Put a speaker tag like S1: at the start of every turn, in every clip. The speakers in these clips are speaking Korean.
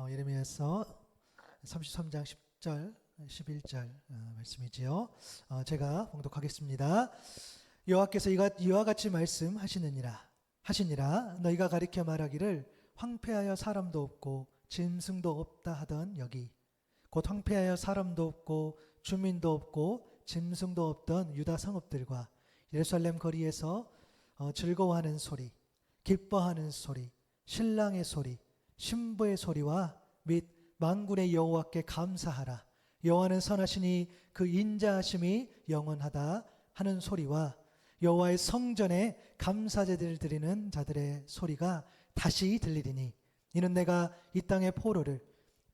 S1: 예레미야서 33장 10절, 11절 말씀이지요. 제가 봉독하겠습니다. 여호와께서 이와 같이 말씀하시니라 너희가 가리켜 말하기를 황폐하여 사람도 없고 짐승도 없다 하던 여기 곧 황폐하여 사람도 없고 주민도 없고 짐승도 없던 유다 성읍들과 예루살렘 거리에서 즐거워하는 소리, 기뻐하는 소리, 신랑의 소리, 신부의 소리와 및 만군의 여호와께 감사하라. 여호와는 선하시니 그 인자하심이 영원하다 하는 소리와 여호와의 성전에 감사제를 드리는 자들의 소리가 다시 들리리니 이는 내가 이 땅의 포로를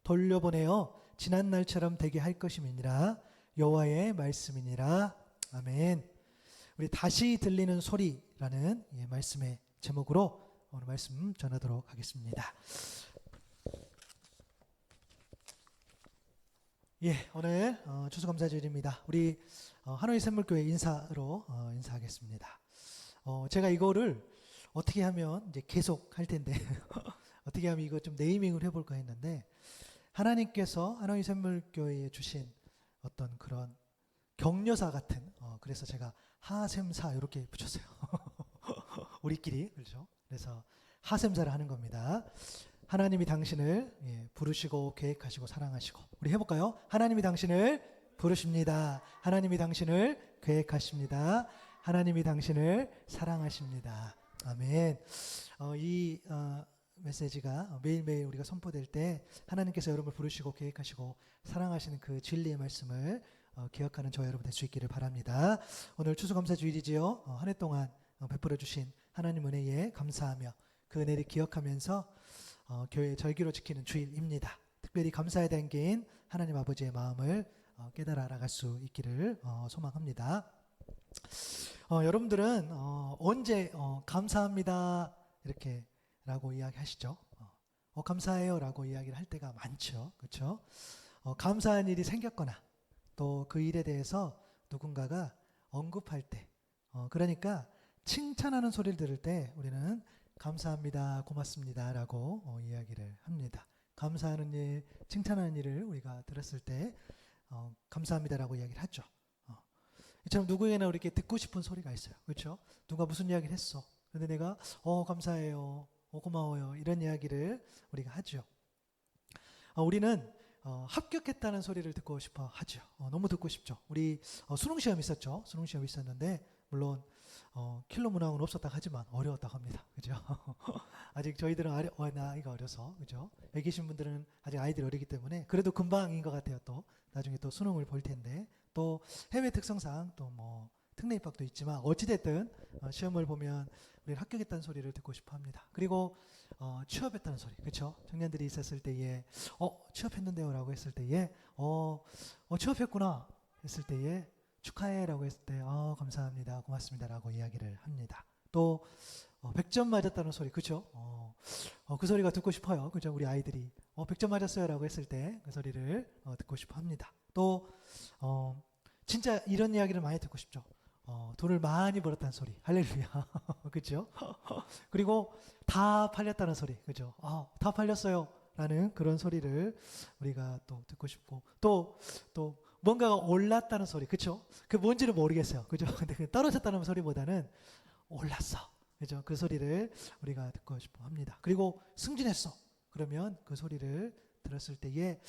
S1: 돌려보내어 지난 날처럼 되게 할 것임이니라. 여호와의 말씀이니라. 아멘. 우리 다시 들리는 소리라는 말씀의 제목으로 오늘 말씀 전하도록 하겠습니다. 오늘 추수감사주일입니다. 우리 하노이 샘물교회 인사로 인사하겠습니다. 제가 이거를 어떻게 하면 이제 계속 할 텐데 어떻게 하면 이거 좀 네이밍을 해볼까 했는데 하나님께서 하노이 샘물교회에 주신 어떤 그런 격려사 같은 그래서 제가 하샘사 이렇게 붙였어요. 우리끼리 그렇죠? 그래서 하샘사를 하는 겁니다. 하나님이 당신을 부르시고 계획하시고 사랑하시고 우리 해볼까요? 하나님이 당신을 부르십니다. 하나님이 당신을 계획하십니다. 하나님이 당신을 사랑하십니다. 아멘. 이 메시지가 매일매일 우리가 선포될 때 하나님께서 여러분을 부르시고 계획하시고 사랑하시는 그 진리의 말씀을 기억하는 저와 여러분 될 수 있기를 바랍니다. 오늘 추수감사주일이지요. 한 해 동안 베풀어 주신 하나님 은혜에 감사하며 그 은혜를 기억하면서 교회 절기로 지키는 주일입니다. 특별히 감사에 담긴 하나님 아버지의 마음을 깨달아 알아갈 수 있기를 소망합니다. 여러분들은 언제 감사합니다 이렇게 라고 이야기하시죠? 감사해요 라고 이야기를 할 때가 많죠. 그렇죠? 감사한 일이 생겼거나 또 그 일에 대해서 누군가가 언급할 때 그러니까 칭찬하는 소리를 들을 때 우리는 감사합니다, 고맙습니다 라고 이야기를 합니다. 감사하는 일, 칭찬하는 일을 우리가 들었을 때 감사합니다 라고 이야기를 하죠. 이처럼 누구에게나 이렇게 듣고 싶은 소리가 있어요. 그렇죠? 누가 무슨 이야기를 했어. 근데 내가 감사해요, 고마워요 이런 이야기를 우리가 하죠. 우리는 합격했다는 소리를 듣고 싶어 하죠. 너무 듣고 싶죠. 우리 수능시험 있었죠. 수능시험 있었는데 물론 킬러 문항은 없었다고 하지만 어려웠다고 합니다. 그죠? 아직 저희들은 나이가 어려서 그죠? 여기 계신 분들은 아직 아이들이 어리기 때문에 그래도 금방인 것 같아요. 또 나중에 또 수능을 볼 텐데 또 해외 특성상 또 뭐 특례 입학도 있지만 어찌됐든 시험을 보면 우리는 합격했다는 소리를 듣고 싶어 합니다. 그리고 취업했다는 소리, 그렇죠? 청년들이 있었을 때에 취업했는데요 라고 했을 때에 취업했구나 했을 때에 축하해 라고 했을 때 감사합니다, 고맙습니다 라고 이야기를 합니다. 또 100점 맞았다는 소리, 그렇죠? 그 소리가 듣고 싶어요. 그죠? 우리 아이들이 100점 맞았어요 라고 했을 때 그 소리를 듣고 싶어 합니다. 또 진짜 이런 이야기를 많이 듣고 싶죠. 돈을 많이 벌었다는 소리, 할렐루야. 그죠? 그리고 다 팔렸다는 소리, 그죠? 다 팔렸어요 라는 그런 소리를 우리가 또 듣고 싶고 또 뭔가가 올랐다는 소리, 그죠? 그 뭔지를 모르겠어요, 그죠? 근데 그 떨어졌다는 소리보다는 올랐어, 그죠? 그 소리를 우리가 듣고 싶어 합니다. 그리고 승진했어 그러면 그 소리를 들었을 때에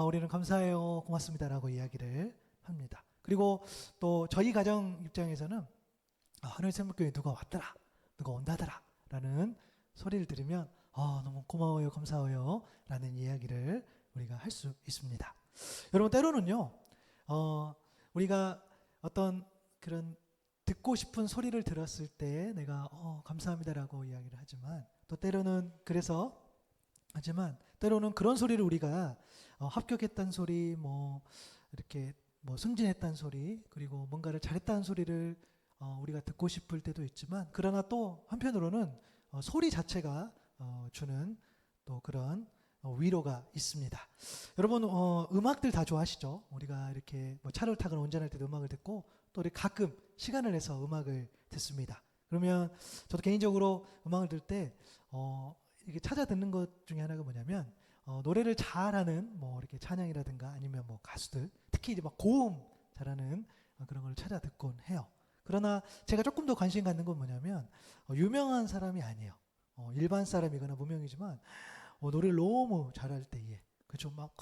S1: 우리는 감사해요, 고맙습니다 라고 이야기를 합니다. 그리고 또 저희 가정 입장에서는 하노이 샘물교회에 누가 왔더라, 누가 온다더라 라는 소리를 들으면 너무 고마워요, 감사해요 라는 이야기를 우리가 할 수 있습니다. 여러분 때로는요 우리가 어떤 그런 듣고 싶은 소리를 들었을 때 내가 감사합니다라고 이야기를 하지만 또 때로는 하지만 때로는 그런 소리를 우리가 합격했다는 소리 이렇게 승진했다는 소리 그리고 뭔가를 잘했다는 소리를 우리가 듣고 싶을 때도 있지만 그러나 또 한편으로는 소리 자체가 주는 또 그런 위로가 있습니다. 여러분 음악들 다 좋아하시죠? 우리가 이렇게 차를 타거나 운전할 때도 음악을 듣고 또 우리 가끔 시간을 내서 음악을 듣습니다. 그러면 저도 개인적으로 음악을 들을 때 이렇게 찾아 듣는 것 중에 하나가 뭐냐면 노래를 잘하는 뭐 이렇게 찬양이라든가 아니면 뭐 가수들, 특히 이제 막 고음 잘하는 그런 걸 찾아 듣곤 해요. 그러나 제가 조금 더 관심 갖는 건 뭐냐면 유명한 사람이 아니에요. 일반 사람이거나 무명이지만 노래를 너무 잘할 때에 그죠? 막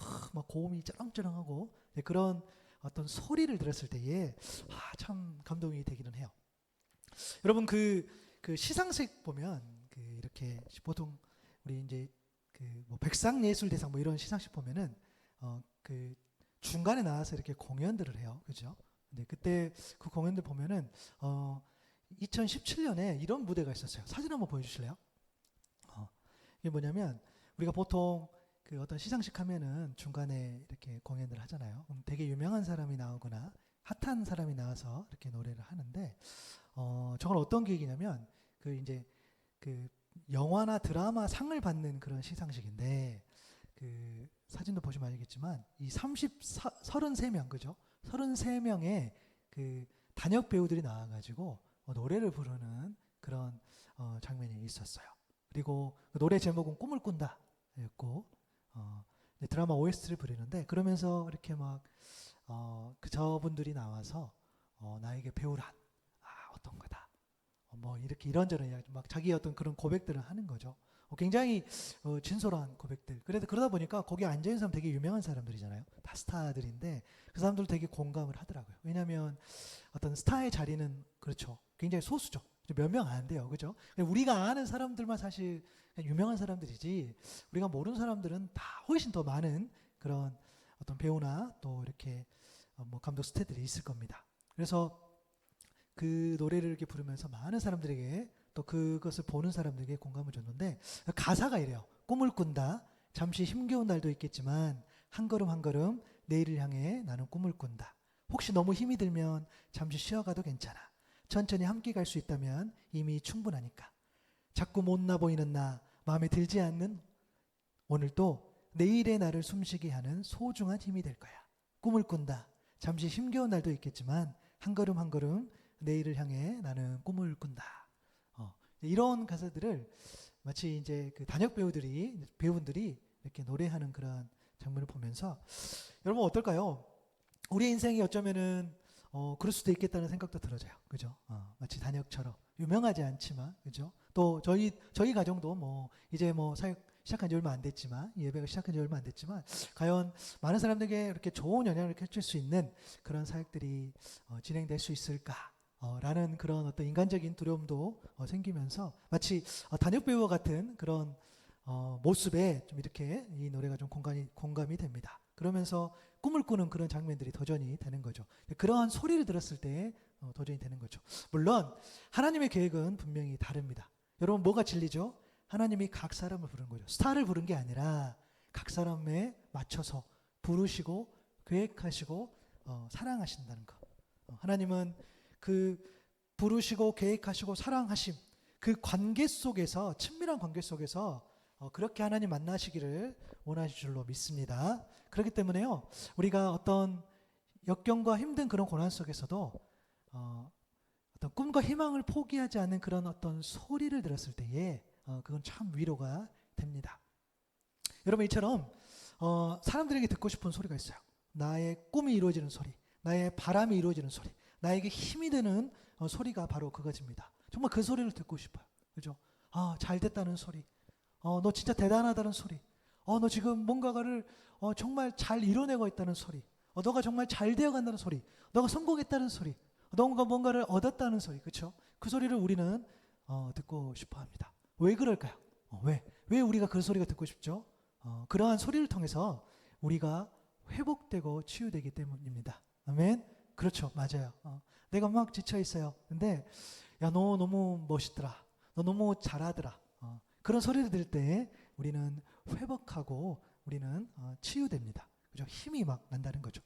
S1: 고음이 쩌렁쩌렁하고 그런 어떤 소리를 들었을 때에 참 감동이 되기는 해요. 여러분 그 시상식 보면 그 이렇게 보통 우리 이제 그 뭐 백상예술대상 뭐 이런 시상식 보면은 그 중간에 나와서 이렇게 공연들을 해요, 그죠? 근데 그때 그 공연들 보면은 2017년에 이런 무대가 있었어요. 사진 한번 보여주실래요? 이게 뭐냐면 우리가 보통 그 어떤 시상식 하면은 중간에 이렇게 공연을 하잖아요. 그럼 되게 유명한 사람이 나오거나 핫한 사람이 나와서 이렇게 노래를 하는데 저건 어떤 계획이냐면 그 이제 그 영화나 드라마 상을 받는 그런 시상식인데 그 사진도 보시면 알겠지만 이 33명 그죠? 33명의 그 단역 배우들이 나와가지고 노래를 부르는 그런 장면이 있었어요. 그리고 그 노래 제목은 꿈을 꾼다였고 드라마 OST를 부르는데 그러면서 이렇게 막 그 저분들이 나와서 나에게 배우란 어떤 거다. 뭐 이렇게 이런저런 이야기 막 자기 어떤 그런 고백들을 하는 거죠. 굉장히 진솔한 고백들. 그래도 그러다 보니까 거기 앉아 있는 사람 되게 유명한 사람들이잖아요. 다 스타들인데 그 사람들 되게 공감을 하더라고요. 왜냐하면 어떤 스타의 자리는 그렇죠. 굉장히 소수죠. 몇 명 안 돼요, 그죠? 우리가 아는 사람들만 사실 유명한 사람들이지 우리가 모르는 사람들은 다 훨씬 더 많은 그런 어떤 배우나 또 이렇게 뭐 감독 스태들이 있을 겁니다. 그래서 그 노래를 이렇게 부르면서 많은 사람들에게 또 그것을 보는 사람들에게 공감을 줬는데 가사가 이래요. 꿈을 꾼다. 잠시 힘겨운 날도 있겠지만 한 걸음 한 걸음 내일을 향해 나는 꿈을 꾼다. 혹시 너무 힘이 들면 잠시 쉬어가도 괜찮아. 천천히 함께 갈 수 있다면 이미 충분하니까. 자꾸 못나 보이는 나 마음에 들지 않는 오늘도 내일의 나를 숨쉬게 하는 소중한 힘이 될 거야. 꿈을 꾼다. 잠시 힘겨운 날도 있겠지만 한 걸음 한 걸음 내일을 향해 나는 꿈을 꾼다. 이런 가사들을 마치 이제 그 단역 배우분들이 이렇게 노래하는 그런 장면을 보면서 여러분 어떨까요? 우리 인생이 어쩌면은 그럴 수도 있겠다는 생각도 들어져요. 그죠? 마치 단역처럼 유명하지 않지만 그죠? 또 저희 가정도 뭐 이제 뭐 사역 시작한 지 얼마 안 됐지만 예배가 시작한 지 얼마 안 됐지만 과연 많은 사람들에게 이렇게 좋은 영향을 끼칠 수 있는 그런 사역들이 진행될 수 있을까? 라는 그런 어떤 인간적인 두려움도 생기면서 마치 단역 배우와 같은 그런 모습에 좀 이렇게 이 노래가 좀 공감이 됩니다. 그러면서 꿈을 꾸는 그런 장면들이 도전이 되는 거죠. 그러한 소리를 들었을 때 도전이 되는 거죠. 물론 하나님의 계획은 분명히 다릅니다. 여러분 뭐가 진리죠? 하나님이 각 사람을 부른 거죠. 스타를 부른 게 아니라 각 사람에 맞춰서 부르시고 계획하시고 사랑하신다는 것. 하나님은 그 부르시고 계획하시고 사랑하심 그 관계 속에서 친밀한 관계 속에서 그렇게 하나님 만나시기를 원하실 줄로 믿습니다. 그렇기 때문에요 우리가 어떤 역경과 힘든 그런 고난 속에서도 어떤 꿈과 희망을 포기하지 않는 그런 어떤 소리를 들었을 때에 그건 참 위로가 됩니다. 여러분 이처럼 사람들에게 듣고 싶은 소리가 있어요. 나의 꿈이 이루어지는 소리, 나의 바람이 이루어지는 소리, 나에게 힘이 되는 소리가 바로 그것입니다. 정말 그 소리를 듣고 싶어요. 그죠? 잘 됐다는 소리, 너 진짜 대단하다는 소리, 너 지금 뭔가를 정말 잘 이뤄내고 있다는 소리, 너가 정말 잘 되어간다는 소리, 너가 성공했다는 소리, 너가 뭔가를 얻었다는 소리, 그렇죠? 그 소리를 우리는 듣고 싶어합니다. 왜 그럴까요? 왜 우리가 그 소리가 듣고 싶죠? 그러한 소리를 통해서 우리가 회복되고 치유되기 때문입니다. 아멘. 그렇죠, 맞아요. 내가 막 지쳐 있어요. 근데 야, 너 너무 멋있더라. 너 너무 잘하더라. 그런 소리를 들을 때 우리는 회복하고 우리는 치유됩니다. 그죠? 힘이 막 난다는 거죠.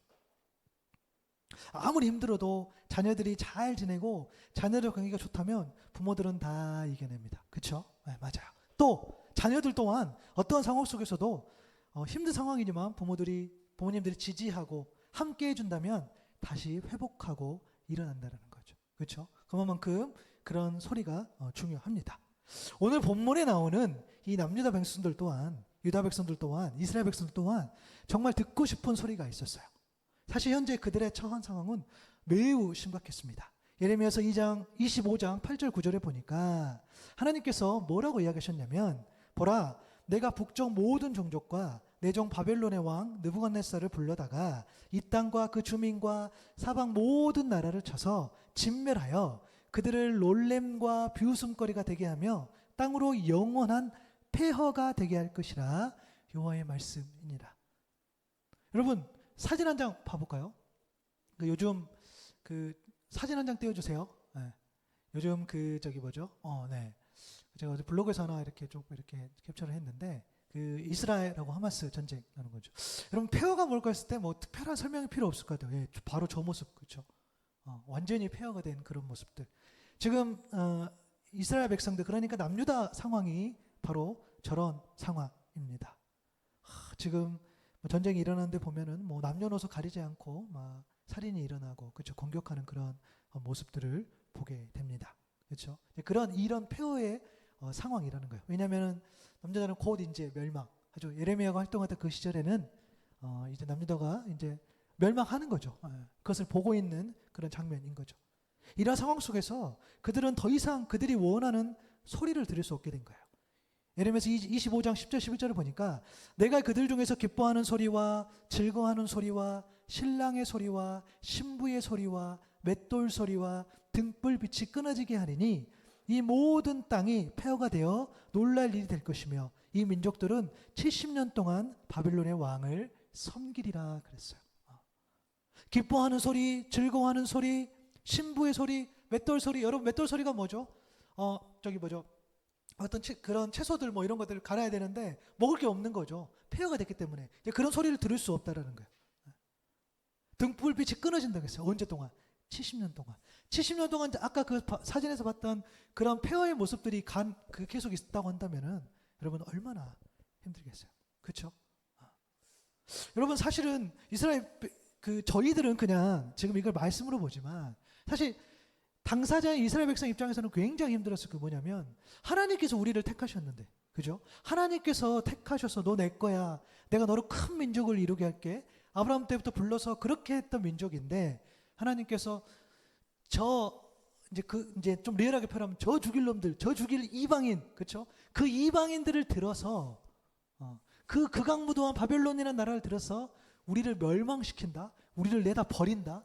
S1: 아무리 힘들어도 자녀들이 잘 지내고 자녀들 관계가 좋다면 부모들은 다 이겨냅니다. 그렇죠? 네, 맞아요. 또 자녀들 또한 어떠한 상황 속에서도 힘든 상황이지만 부모님들이 지지하고 함께 해준다면 다시 회복하고 일어난다는 거죠. 그렇죠? 그만큼 그런 소리가 중요합니다. 오늘 본문에 나오는 이 남유다 백성들 또한 유다 백성들 또한, 이스라엘 백성들 또한 정말 듣고 싶은 소리가 있었어요. 사실 현재 그들의 처한 상황은 매우 심각했습니다. 예레미야서 25장 8절 9절에 보니까 하나님께서 뭐라고 이야기하셨냐면, 보라, 내가 북쪽 모든 종족과 내 종 바벨론의 왕 느부갓네살을 불러다가 이 땅과 그 주민과 사방 모든 나라를 쳐서 진멸하여 그들을 놀램과 비웃음거리가 되게 하며 땅으로 영원한 폐허가 되게 할 것이라 여호와의 말씀이니라. 여러분, 사진 한 장 봐볼까요? 요즘 사진 한 장 띄워주세요. 네. 요즘 네. 제가 어제 블로그에서 하나 이렇게 캡처를 했는데, 이스라엘하고 하마스 전쟁 하는 거죠. 여러분, 폐허가 뭘까 했을 때 뭐 특별한 설명이 필요 없을 것 같아요. 예, 바로 저 모습, 그렇죠? 완전히 폐허가 된 그런 모습들. 지금 이스라엘 백성들, 그러니까 남유다 상황이 바로 저런 상황입니다. 지금 전쟁이 일어나는데 보면은 뭐 남녀노소 가리지 않고 막 살인이 일어나고, 그렇죠? 공격하는 그런 모습들을 보게 됩니다. 그렇죠? 이런 폐허의 상황이라는 거예요. 왜냐하면 남유다는 곧 이제 멸망하죠. 예레미야가 활동하던 그 시절에는 이제 남유다가 이제 멸망하는 거죠. 그것을 보고 있는 그런 장면인 거죠. 이런 상황 속에서 그들은 더 이상 그들이 원하는 소리를 들을 수 없게 된 거예요. 예레미야서 25장 10절 11절을 보니까, 내가 그들 중에서 기뻐하는 소리와 즐거워하는 소리와 신랑의 소리와 신부의 소리와 맷돌 소리와 등불빛이 끊어지게 하리니 이 모든 땅이 폐허가 되어 놀랄 일이 될 것이며 이 민족들은 70년 동안 바벨론의 왕을 섬기리라 그랬어요. 기뻐하는 소리, 즐거워하는 소리, 신부의 소리, 맷돌 소리. 여러분, 맷돌 소리가 뭐죠? 어떤 그런 채소들 뭐 이런 것들을 갈아야 되는데 먹을 게 없는 거죠. 폐허가 됐기 때문에 이제 그런 소리를 들을 수 없다라는 거예요. 등불빛이 끊어진다고 했어요. 언제 동안? 70년 동안. 70년 동안 아까 그 사진에서 봤던 그런 폐허의 모습들이 계속 있다고 한다면은 여러분 얼마나 힘들겠어요. 그렇죠? 여러분, 사실은 이스라엘 저희들은 그냥 지금 이걸 말씀으로 보지만, 사실 당사자의 이스라엘 백성 입장에서는 굉장히 힘들었을 게 뭐냐면, 하나님께서 우리를 택하셨는데, 그죠? 하나님께서 택하셔서 너 내 거야, 내가 너로 큰 민족을 이루게 할게, 아브라함 때부터 불러서 그렇게 했던 민족인데, 하나님께서 이제 좀 리얼하게 표현하면 저 죽일 놈들, 저 죽일 이방인, 그렇죠? 그 이방인들을 들어서 그 극악무도한 바벨론이라는 나라를 들어서 우리를 멸망시킨다, 우리를 내다 버린다.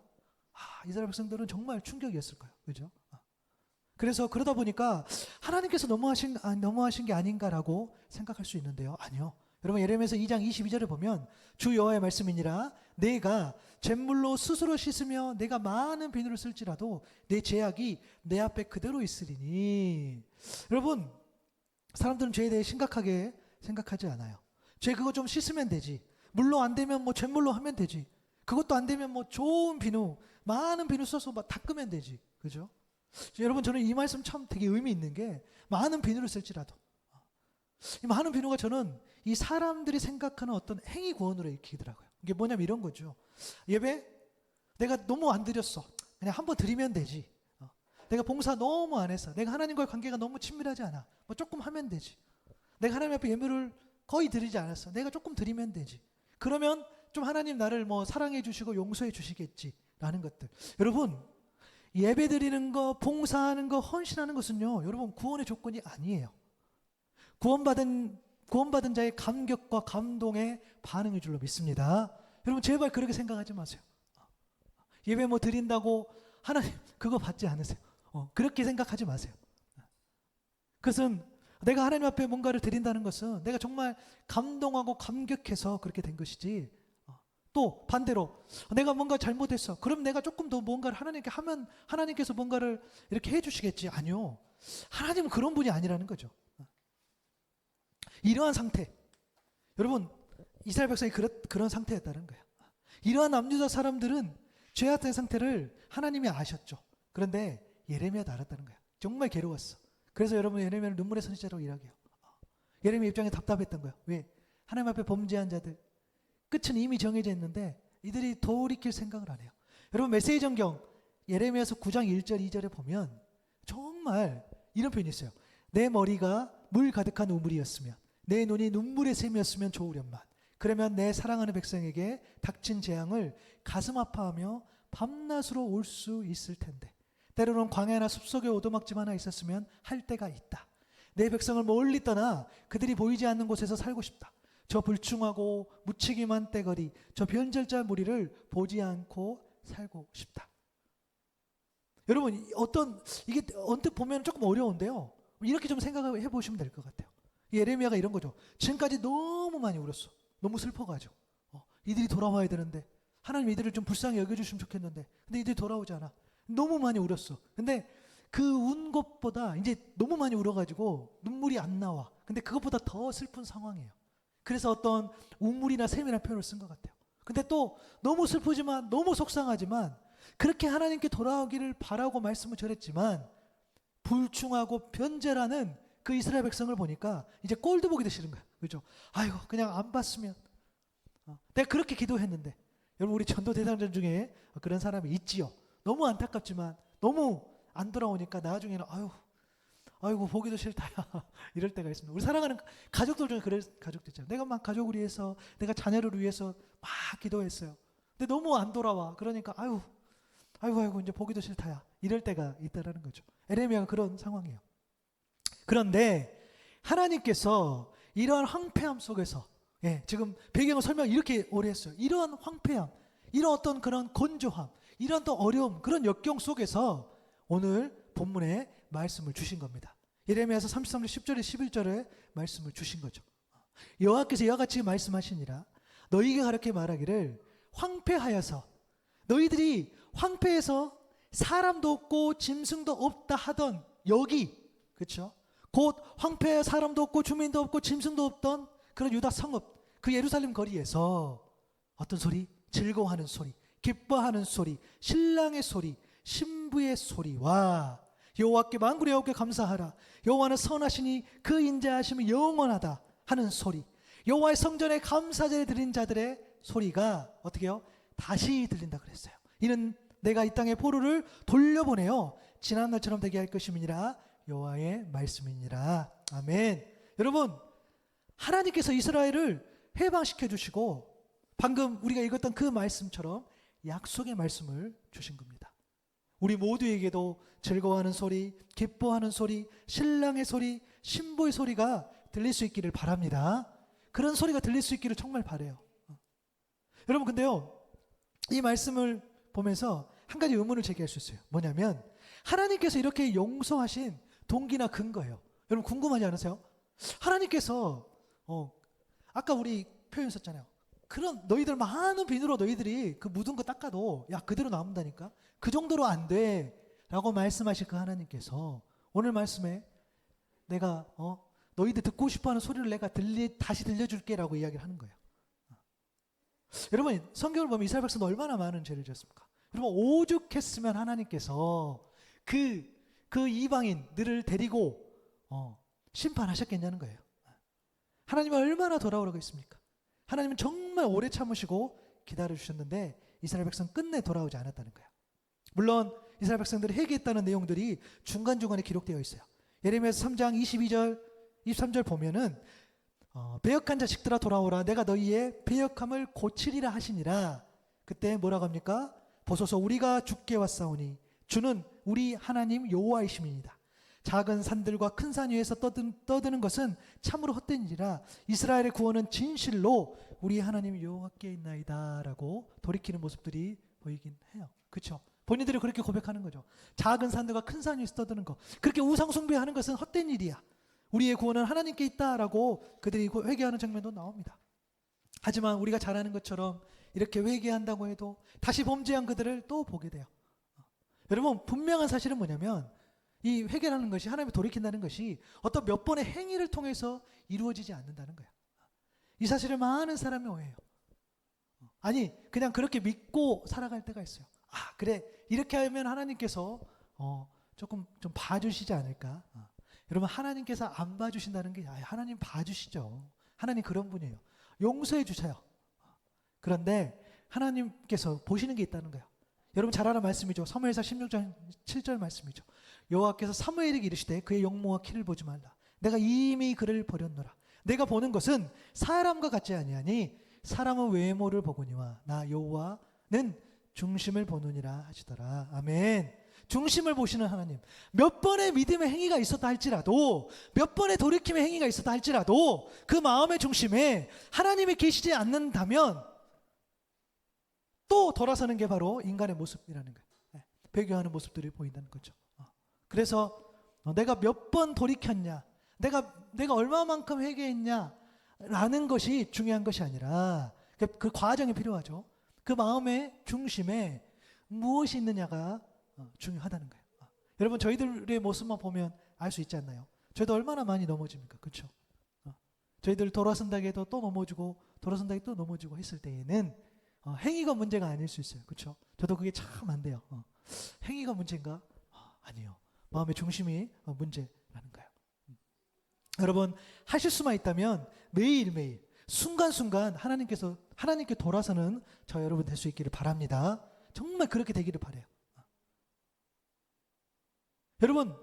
S1: 이스라엘 백성들은 정말 충격이었을 거예요, 그죠? 그래서 그러다 보니까 하나님께서 너무하신 게 아닌가라고 생각할 수 있는데요, 아니요. 여러분, 예레미야서 2장 22절에 보면 주 여호와의 말씀이니라, 내가 잿물로 스스로 씻으며 내가 많은 비누를 쓸지라도 내 죄악이 내 앞에 그대로 있으리니. 여러분, 사람들은 죄에 대해 심각하게 생각하지 않아요. 죄 그거 좀 씻으면 되지, 물로 안 되면 뭐 잿물로 하면 되지, 그것도 안 되면 뭐 좋은 비누, 많은 비누 써서 막 닦으면 되지, 그죠? 여러분, 저는 이 말씀 참 되게 의미 있는 게, 많은 비누를 쓸지라도, 이 많은 비누가 저는 이 사람들이 생각하는 어떤 행위 구원으로 읽히더라고요. 이게 뭐냐면 이런 거죠. 예배 내가 너무 안 드렸어, 그냥 한번 드리면 되지. 내가 봉사 너무 안 했어, 내가 하나님과의 관계가 너무 친밀하지 않아, 뭐 조금 하면 되지. 내가 하나님 앞에 예물을 거의 드리지 않았어, 내가 조금 드리면 되지. 그러면 좀 하나님 나를 뭐 사랑해 주시고 용서해 주시겠지라는 것들. 여러분, 예배 드리는 거, 봉사하는 거, 헌신하는 것은요, 여러분 구원의 조건이 아니에요. 구원받은 자의 감격과 감동의 반응일 줄로 믿습니다. 여러분, 제발 그렇게 생각하지 마세요. 예배 뭐 드린다고 하나님 그거 받지 않으세요. 그렇게 생각하지 마세요. 그것은 내가 하나님 앞에 뭔가를 드린다는 것은 내가 정말 감동하고 감격해서 그렇게 된 것이지, 또 반대로 내가 뭔가 잘못했어, 그럼 내가 조금 더 뭔가를 하나님께 하면 하나님께서 뭔가를 이렇게 해주시겠지. 아니요, 하나님은 그런 분이 아니라는 거죠. 이러한 상태, 여러분, 이스라엘 백성이 그런 상태였다는 거예요. 이러한 남유다 사람들은 죄악된 상태를 하나님이 아셨죠. 그런데 예레미야도 알았다는 거예요. 정말 괴로웠어. 그래서 여러분, 예레미야를 눈물의 선지자라고 이야기해요. 예레미야 입장에 답답했던 거예요. 왜? 하나님 앞에 범죄한 자들, 끝은 이미 정해져 있는데 이들이 돌이킬 생각을 안 해요. 여러분, 메시지 정경 예레미야서 9장 1절 2절에 보면 정말 이런 표현이 있어요. 내 머리가 물 가득한 우물이었으면 내 눈이 눈물의 샘이었으면 좋으련만. 그러면 내 사랑하는 백성에게 닥친 재앙을 가슴 아파하며 밤낮으로 올 수 있을 텐데. 때로는 광야나 숲속에 오두막집 하나 있었으면 할 때가 있다. 내 백성을 멀리 떠나 그들이 보이지 않는 곳에서 살고 싶다. 저 불충하고 무책임한 떼거리, 저 변절자 무리를 보지 않고 살고 싶다. 여러분, 이게 언뜻 보면 조금 어려운데요. 이렇게 좀 생각해 보시면 될 것 같아요. 예레미야가 이런 거죠. 지금까지 너무 많이 울었어. 너무 슬퍼가지고. 이들이 돌아와야 되는데, 하나님 이들을 좀 불쌍히 여겨주시면 좋겠는데, 근데 이들이 돌아오지 않아. 너무 많이 울었어. 근데 그 운 것보다 이제 너무 많이 울어가지고 눈물이 안 나와. 근데 그것보다 더 슬픈 상황이에요. 그래서 어떤 운물이나 샘이나 표현을 쓴 것 같아요. 근데 또 너무 슬프지만, 너무 속상하지만, 그렇게 하나님께 돌아오기를 바라고 말씀을 전했지만 불충하고 변제라는 그 이스라엘 백성을 보니까 이제 꼴도 보기도 싫은 거야. 그죠? 아이고, 그냥 안 봤으면. 내가 그렇게 기도했는데. 여러분, 우리 전도 대상전 중에 그런 사람이 있지요. 너무 안타깝지만 너무 안 돌아오니까 나중에는 아이고 보기도 싫다 이럴 때가 있습니다. 우리 사랑하는 가족들 중에 그런 가족도 있잖아요. 내가 막 가족을 위해서, 내가 자녀를 위해서 막 기도했어요. 근데 너무 안 돌아와. 그러니까 아이고 이제 보기도 싫다야 이럴 때가 있다라는 거죠. 에레미야가 그런 상황이에요. 그런데 하나님께서 이러한 황폐함 속에서, 지금 배경을 설명 이렇게 오래 했어요. 이러한 황폐함, 이런 어떤 그런 건조함, 이런 또 어려움, 그런 역경 속에서 오늘 본문에 말씀을 주신 겁니다. 예레미야서 33장 10절에 11절에 말씀을 주신 거죠. 여호와께서 이와 같이 말씀하시니라. 너희에게 가르쳐 말하기를 황폐하여서, 너희들이 황폐해서 사람도 없고 짐승도 없다 하던 여기, 그렇죠? 곧 황폐해 사람도 없고 주민도 없고 짐승도 없던 그런 유다 성읍, 그 예루살렘 거리에서 어떤 소리? 즐거워하는 소리, 기뻐하는 소리, 신랑의 소리, 신부의 소리와 여호와께 만군의 여호와께 감사하라. 여호와는 선하시니 그 인자하심이 영원하다 하는 소리, 여호와의 성전에 감사제를 드린 자들의 소리가 어떻게 해요? 다시 들린다 그랬어요. 이는 내가 이 땅에 포로를 돌려보내어 지난 날처럼 되게 할 것임이니라. 여호와의 말씀이니라. 아멘. 여러분, 하나님께서 이스라엘을 해방시켜 주시고 방금 우리가 읽었던 그 말씀처럼 약속의 말씀을 주신 겁니다. 우리 모두에게도 즐거워하는 소리, 기뻐하는 소리, 신랑의 소리, 신부의 소리가 들릴 수 있기를 바랍니다. 그런 소리가 들릴 수 있기를 정말 바라요. 여러분, 근데요, 이 말씀을 보면서 한 가지 의문을 제기할 수 있어요. 뭐냐면 하나님께서 이렇게 용서하신 동기나 근거예요. 여러분, 궁금하지 않으세요? 하나님께서 아까 우리 표현 썼잖아요. 그런 너희들 많은 비누로 너희들이 그 묻은 거 닦아도 야 그대로 남는다니까. 그 정도로 안 돼 라고 말씀하실 그 하나님께서 오늘 말씀에 내가 너희들 듣고 싶어하는 소리를 내가 다시 들려줄게 라고 이야기를 하는 거예요. 여러분, 성경을 보면 이스라엘 백성은 얼마나 많은 죄를 지었습니까? 여러분, 오죽했으면 하나님께서 그 이방인들을 데리고 심판하셨겠냐는 거예요. 하나님은 얼마나 돌아오라고 했습니까? 하나님은 정말 오래 참으시고 기다려주셨는데 이스라엘 백성 끝내 돌아오지 않았다는 거예요. 물론 이스라엘 백성들이 회개했다는 내용들이 중간중간에 기록되어 있어요. 예레미야서 3장 22절 23절 보면은 배역한 자식들아 돌아오라. 내가 너희의 배역함을 고치리라 하시니라. 그때 뭐라고 합니까? 보소서 우리가 주께 왔사오니 주는 우리 하나님 여호와이심이니이다. 작은 산들과 큰 산 위에서 떠드는 것은 참으로 헛된 일이라. 이스라엘의 구원은 진실로 우리 하나님 여호와께 있나이다 라고 돌이키는 모습들이 보이긴 해요. 그렇죠? 본인들이 그렇게 고백하는 거죠. 작은 산들과 큰 산 위에서 떠드는 것, 그렇게 우상 숭배하는 것은 헛된 일이야. 우리의 구원은 하나님께 있다라고 그들이 회개하는 장면도 나옵니다. 하지만 우리가 잘 아는 것처럼 이렇게 회개한다고 해도 다시 범죄한 그들을 또 보게 돼요. 여러분, 분명한 사실은 뭐냐면 이 회개라는 것이, 하나님을 돌이킨다는 것이 어떤 몇 번의 행위를 통해서 이루어지지 않는다는 거야. 이 사실을 많은 사람이 오해해요. 아니, 그냥 그렇게 믿고 살아갈 때가 있어요. 그래, 이렇게 하면 하나님께서 조금 좀 봐주시지 않을까. 여러분, 하나님께서 안 봐주신다는 게 하나님 봐주시죠. 하나님 그런 분이에요. 용서해 주세요. 그런데 하나님께서 보시는 게 있다는 거예요. 여러분 잘 아는 말씀이죠. 사무엘상 16장 7절 말씀이죠. 여호와께서 사무엘에게 이르시되 그의 용모와 키를 보지 말라. 내가 이미 그를 버렸노라. 내가 보는 것은 사람과 같지 아니하니 사람은 외모를 보거니와 나 여호와는 중심을 보느니라 하시더라. 아멘. 중심을 보시는 하나님. 몇 번의 믿음의 행위가 있었다 할지라도, 몇 번의 돌이킴의 행위가 있었다 할지라도 그 마음의 중심에 하나님이 계시지 않는다면 또 돌아서는 게 바로 인간의 모습이라는 거예요. 배교하는 모습들이 보인다는 거죠. 그래서 내가 몇 번 돌이켰냐, 내가 얼마만큼 회개했냐 라는 것이 중요한 것이 아니라 그 과정이 필요하죠. 그 마음의 중심에 무엇이 있느냐가 중요하다는 거예요. 여러분, 저희들의 모습만 보면 알 수 있지 않나요? 저희도 얼마나 많이 넘어집니까? 그렇죠? 저희들 돌아선다고 해도 또 넘어지고 돌아선다고 또 넘어지고 했을 때에는 행위가 문제가 아닐 수 있어요. 그렇죠? 저도 그게 참 안 돼요. 행위가 문제인가? 아니요. 마음의 중심이 문제라는 거예요. 여러분, 하실 수만 있다면 매일매일 순간순간 하나님께 돌아서는 저 여러분 될 수 있기를 바랍니다. 정말 그렇게 되기를 바라요. 여러분,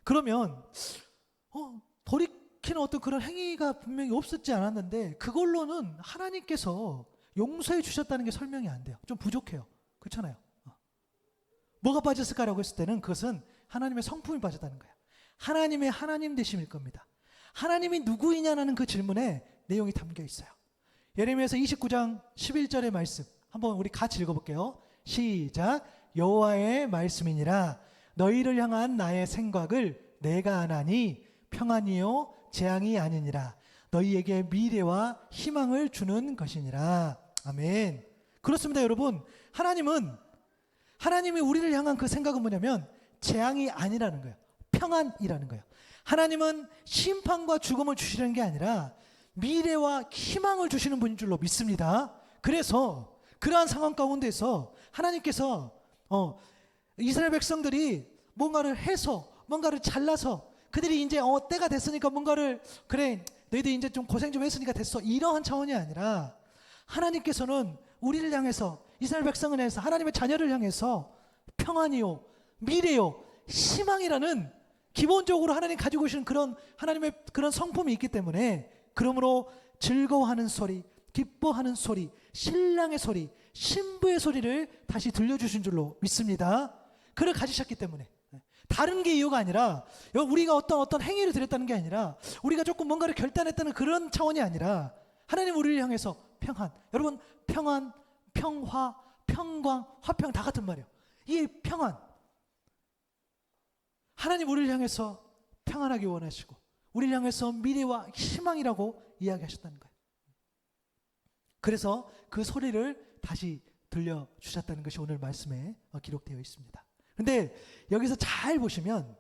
S1: 그러면 돌이키는 어떤 그런 행위가 분명히 없었지 않았는데 그걸로는 하나님께서 용서해 주셨다는 게 설명이 안 돼요. 좀 부족해요. 그렇잖아요. 뭐가 빠졌을까라고 했을 때는 그것은 하나님의 성품이 빠졌다는 거예요. 하나님의 하나님 되심일 겁니다. 하나님이 누구이냐는 그 질문에 내용이 담겨 있어요. 예레미야서 29장 11절의 말씀 한번 우리 같이 읽어볼게요. 시작. 여호와의 말씀이니라 너희를 향한 나의 생각을 내가 아나니 평안이요 재앙이 아니니라 너희에게 미래와 희망을 주는 것이니라. 아멘. 그렇습니다. 여러분, 하나님이 우리를 향한 그 생각은 뭐냐면 재앙이 아니라는 거예요. 평안이라는 거예요. 하나님은 심판과 죽음을 주시는 게 아니라 미래와 희망을 주시는 분인 줄로 믿습니다. 그래서 그러한 상황 가운데서 하나님께서 이스라엘 백성들이 뭔가를 해서 뭔가를 잘라서 그들이 이제 때가 됐으니까 뭔가를 그래 너희들 이제 좀 고생 좀 했으니까 됐어 이러한 차원이 아니라 하나님께서는 우리를 향해서 이스라엘 백성을 향해서 하나님의 자녀를 향해서 평안이요 미래요 희망이라는 기본적으로 하나님 가지고 계신 그런 하나님의 그런 성품이 있기 때문에 그러므로 즐거워하는 소리, 기뻐하는 소리, 신랑의 소리, 신부의 소리를 다시 들려주신 줄로 믿습니다. 그를 가지셨기 때문에 다른 게 이유가 아니라 우리가 어떤 행위를 드렸다는 게 아니라 우리가 조금 뭔가를 결단했다는 그런 차원이 아니라 하나님 우리를 향해서 평안. 여러분, 평안, 평화, 평광, 화평 다 같은 말이에요. 이 평안. 하나님 우리를 향해서 평안하기 원하시고 우리를 향해서 미래와 희망이라고 이야기하셨다는 거예요. 그래서 그 소리를 다시 들려주셨다는 것이 오늘 말씀에 기록되어 있습니다. 그런데 여기서 잘 보시면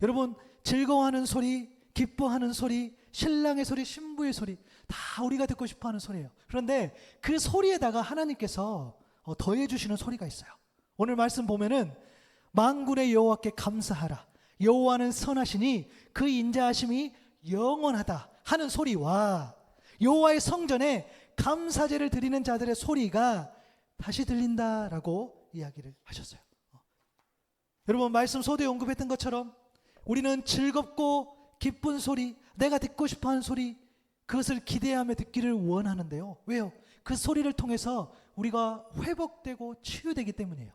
S1: 여러분 즐거워하는 소리, 기뻐하는 소리, 신랑의 소리, 신부의 소리 다 우리가 듣고 싶어하는 소리예요. 그런데 그 소리에다가 하나님께서 더해 주시는 소리가 있어요. 오늘 말씀 보면은 만군의 여호와께 감사하라. 여호와는 선하시니 그 인자하심이 영원하다 하는 소리와 여호와의 성전에 감사제를 드리는 자들의 소리가 다시 들린다라고 이야기를 하셨어요. 여러분, 말씀 소도에 언급했던 것처럼 우리는 즐겁고 기쁜 소리, 내가 듣고 싶어하는 소리, 그것을 기대하며 듣기를 원하는데요. 왜요? 그 소리를 통해서 우리가 회복되고 치유되기 때문이에요.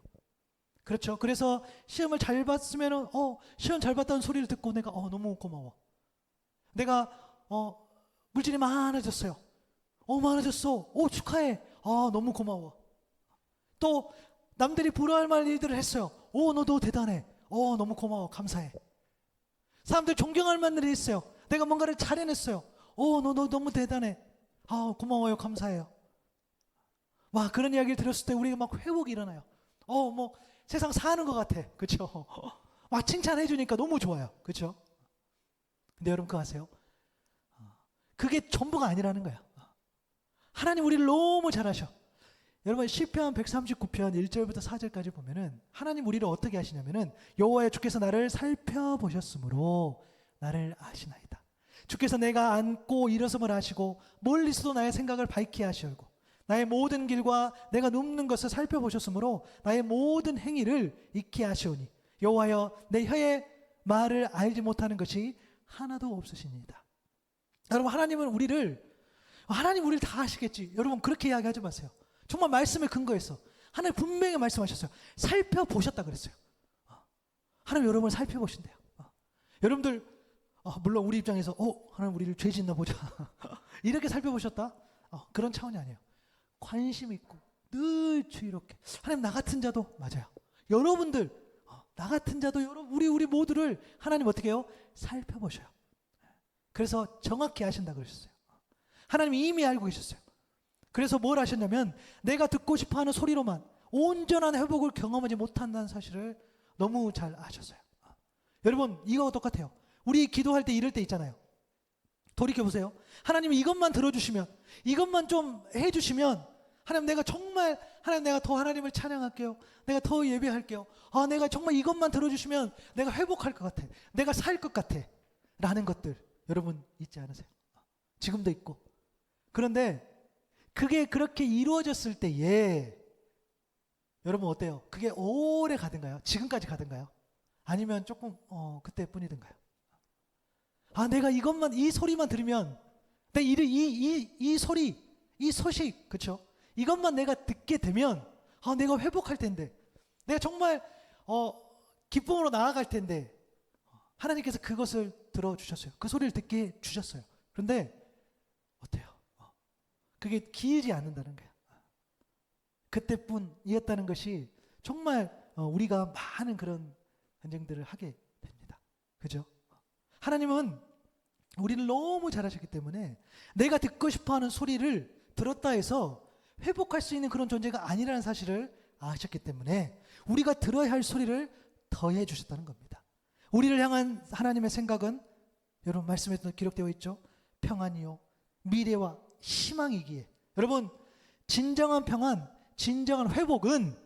S1: 그렇죠? 그래서 시험을 잘 봤으면 시험 잘 봤다는 소리를 듣고 내가 너무 고마워. 내가 물질이 많아졌어요. 많아졌어. 축하해. 너무 고마워. 또 남들이 부러워할 만한 일들을 했어요. 너도 대단해. 너무 고마워. 감사해. 사람들 존경할 만한 일이 있어요. 내가 뭔가를 잘 해냈어요. 너 너무 대단해. 고마워요. 감사해요. 와, 그런 이야기를 들었을 때 우리가 막 회복이 일어나요. 뭐 세상 사는 것 같아. 그렇죠? 막 칭찬해 주니까 너무 좋아요. 그렇죠? 근데 여러분 그거 아세요? 그게 전부가 아니라는 거야. 하나님 우리를 너무 잘하셔. 여러분 시편 139편 1절부터 4절까지 보면은 하나님 우리를 어떻게 하시냐면은 여호와여 주께서 나를 살펴보셨으므로 나를 아시나이다. 주께서 내가 앉고 일어섬을 아시고 멀리서도 나의 생각을 밝히 하시고 나의 모든 길과 내가 눕는 것을 살펴보셨으므로 나의 모든 행위를 익히 하시오니 여호와여 내 혀의 말을 알지 못하는 것이 하나도 없으시니이다. 여러분, 하나님 우리를 다 아시겠지. 여러분, 그렇게 이야기하지 마세요. 정말 말씀에 근거해서 하나님 분명히 말씀하셨어요. 살펴보셨다 그랬어요. 하나님 여러분을 살펴보신대요. 여러분들, 물론 우리 입장에서 하나님 우리를 죄 짓나 보자 이렇게 살펴보셨다? 그런 차원이 아니에요. 관심 있고 늘 주의롭게. 하나님, 나 같은 자도, 맞아요, 여러분들, 나 같은 자도 우리 모두를 하나님 어떻게 해요? 살펴보셔요. 그래서 정확히 아신다 그러셨어요. 하나님 이미 알고 계셨어요. 그래서 뭘 하셨냐면, 내가 듣고 싶어하는 소리로만 온전한 회복을 경험하지 못한다는 사실을 너무 잘 아셨어요. 여러분, 이거 똑같아요. 우리 기도할 때 이럴 때 있잖아요. 돌이켜보세요. 하나님이 이것만 들어주시면, 이것만 좀 해주시면, 하나님 내가 정말, 하나님 내가 더 하나님을 찬양할게요. 내가 더 예배할게요. 내가 정말 이것만 들어주시면 내가 회복할 것 같아. 내가 살 것 같아. 라는 것들 여러분 있지 않으세요? 지금도 있고. 그런데 그게 그렇게 이루어졌을 때에 여러분 어때요? 그게 오래 가든가요? 지금까지 가든가요? 아니면 조금 그때뿐이든가요? 내가 이것만, 이 소리만 들으면, 이 소리, 이 소식, 그렇죠? 이것만 내가 듣게 되면 내가 회복할 텐데, 내가 정말 기쁨으로 나아갈 텐데, 하나님께서 그것을 들어주셨어요. 그 소리를 듣게 주셨어요. 그런데 어때요? 그게 길지 않는다는 거예요. 그때뿐이었다는 것이 정말 우리가 많은 그런 간증들을 하게 됩니다. 그죠? 하나님은 우리를 너무 잘하셨기 때문에 내가 듣고 싶어하는 소리를 들었다 해서 회복할 수 있는 그런 존재가 아니라는 사실을 아셨기 때문에 우리가 들어야 할 소리를 더해 주셨다는 겁니다. 우리를 향한 하나님의 생각은 여러분 말씀에도 기록되어 있죠. 평안이요 미래와 희망이기에. 여러분, 진정한 평안, 진정한 회복은